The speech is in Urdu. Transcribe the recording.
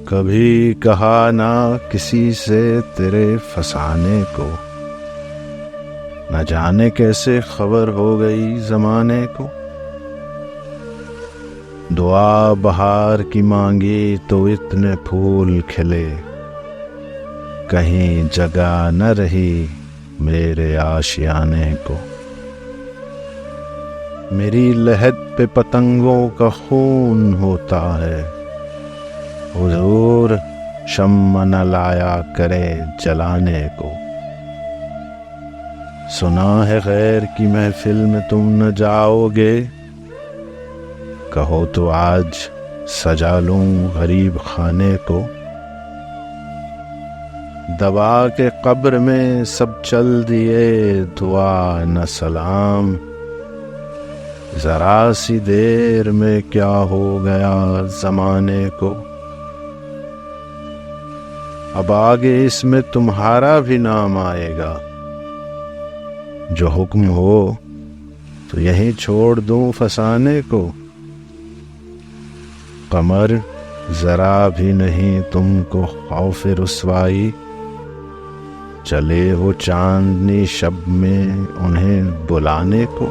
کبھی کہا نہ کسی سے تیرے فسانے کو، نہ جانے کیسے خبر ہو گئی زمانے کو۔ دعا بہار کی مانگی تو اتنے پھول کھلے، کہیں جگہ نہ رہی میرے آشیانے کو۔ میری لحد پہ پتنگوں کا خون ہوتا ہے، حضور شمع نہ لایا کرے جلانے کو۔ سنا ہے غیر کی محفل میں تم نہ جاؤ گے، کہو تو آج سجا لوں غریب خانے کو۔ دبا کے قبر میں سب چل دیے دعا نہ سلام، ذرا سی دیر میں کیا ہو گیا زمانے کو۔ اب آگے اس میں تمہارا بھی نام آئے گا، جو حکم ہو تو یہیں چھوڑ دوں فسانے کو۔ قمر ذرا بھی نہیں تم کو خوف رسوائی، چلے ہو چاندنی شب میں انہیں بلانے کو۔